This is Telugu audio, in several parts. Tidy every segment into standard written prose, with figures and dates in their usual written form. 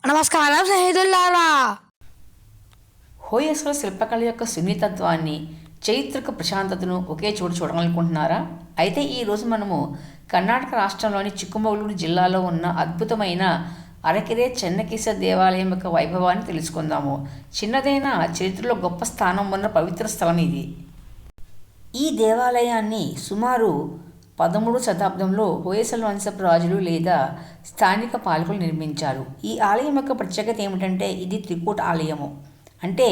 నమస్కారం స్నేహితులారా. హోయసల శిల్పకళ యొక్క సున్నితత్వాన్ని, చరిత్రక ప్రశాంతతను ఒకే చోటు చూడాలనుకుంటున్నారా? అయితే ఈరోజు మనము కర్ణాటక రాష్ట్రంలోని చిక్కమగళూరు జిల్లాలో ఉన్న అద్భుతమైన అరకెరే చెన్నకేశవ దేవాలయం యొక్క వైభవాన్ని తెలుసుకుందాము. చిన్నదైన చరిత్రలో గొప్ప స్థానం ఉన్న పవిత్ర స్థలం ఇది. ఈ దేవాలయాన్ని సుమారు 13వ శతాబ్దంలో హోయసల వంశపు రాజులు లేదా స్థానిక పాలకులు నిర్మించారు. ఈ ఆలయం యొక్క ప్రత్యేకత ఏమిటంటే ఇది త్రికూట ఆలయము. అంటే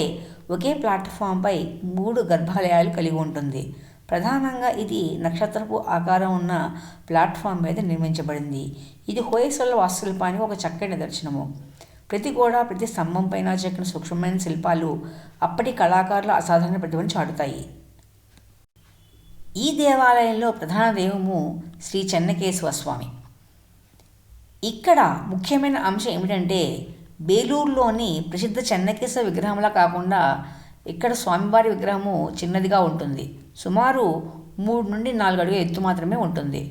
ఒకే ప్లాట్ఫామ్పై 3 గర్భాలయాలు కలిగి ఉంటుంది. ప్రధానంగా ఇది నక్షత్రపు ఆకారం ఉన్న ప్లాట్ఫామ్ మీద నిర్మించబడింది. ఇది హోయసల వాస్తుశిల్పానికి ఒక చక్కటి నిదర్శనము. ప్రతి గోడ, ప్రతి స్తంభం పైన చెక్కిన సూక్ష్మమైన శిల్పాలు అప్పటి కళాకారుల అసాధారణ ప్రతిభను చాటుతాయి. ఈ దేవాలయంలో ప్రధాన దైవము శ్రీ చెన్నకేశవ స్వామి. ఇక్కడ ముఖ్యమైన అంశం ఏమిటంటే బేలూరులోని ప్రసిద్ధ చెన్నకేశవ విగ్రహంలా కాకుండా ఇక్కడ స్వామివారి విగ్రహము చిన్నదిగా ఉంటుంది. సుమారు 3 నుండి 4 అడుగుల ఎత్తు మాత్రమే ఉంటుంది.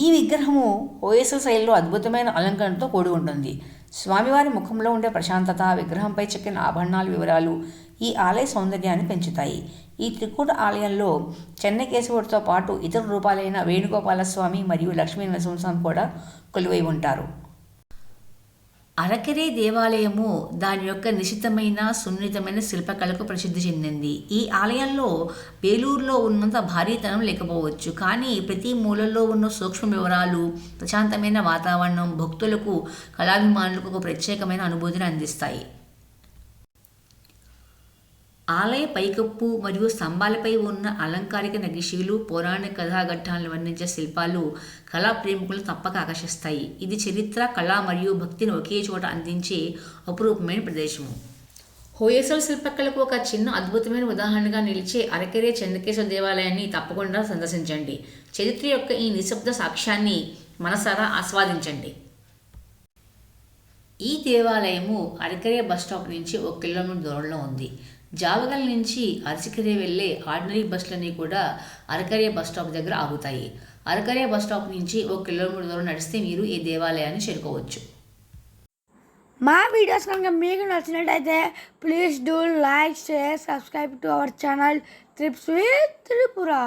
ఈ విగ్రహము హోయసల శైలిలో అద్భుతమైన అలంకరణతో కూడి ఉంటుంది. స్వామివారి ముఖంలో ఉండే ప్రశాంతత, విగ్రహంపై చెక్కిన ఆభరణాల వివరాలు ఈ ఆలయ సౌందర్యాన్ని పెంచుతాయి. ఈ త్రికూట ఆలయంలో చెన్నకేశవుడితో పాటు ఇతర రూపాలైన వేణుగోపాలస్వామి మరియు లక్ష్మీ నరసింహస్వామి కూడా కొలువై ఉంటారు. అరకెరే దేవాలయము దాని యొక్క నిశితమైన సున్నితమైన శిల్పకళకు ప్రసిద్ధి చెందింది. ఈ ఆలయంలో బేలూరులో ఉన్నంత భారీతనం లేకపోవచ్చు, కానీ ప్రతి మూలలో ఉన్న సూక్ష్మ వివరాలు, ప్రశాంతమైన వాతావరణం భక్తులకు, కళాభిమానులకు ఒక ప్రత్యేకమైన అనుభూతిని అందిస్తాయి. ఆలయ పైకప్పు మరియు స్తంభాలపై ఉన్న అలంకారిక నగిషీలు, పౌరాణిక కథాఘట్టాలను వర్ణించే శిల్పాలు కళా ప్రేమికులను తప్పక ఆకర్షిస్తాయి. ఇది చరిత్ర, కళ మరియు భక్తిని ఒకే చోట అందించే అపురూపమైన ప్రదేశము. హోయసల శిల్పకళకు ఒక చిన్న అద్భుతమైన ఉదాహరణగా నిలిచే అరకెరే చెన్నకేశవ దేవాలయాన్ని తప్పకుండా సందర్శించండి. చరిత్ర యొక్క ఈ నిశ్శబ్ద సాక్ష్యాన్ని మనసారా ఆస్వాదించండి. ఈ దేవాలయము అరకెరే బస్టాప్ నుంచి 1 కిలోమీటర్ దూరంలో ఉంది. జావగల్ నుంచి అరసికెరే వెళ్లే ఆర్డినరీ బస్సులన్నీ కూడా అరకెరే బస్టాప్ దగ్గర ఆగుతాయి. అరకెరే బస్టాప్ నుంచి 1 కిలోమీటర్ దూరం నడిస్తే మీరు ఈ దేవాలయాన్ని చేరుకోవచ్చు. మా వీడియోస్ కనుక మీకు నచ్చినట్టయితే please do like, share, subscribe to our channel trips with Tripura.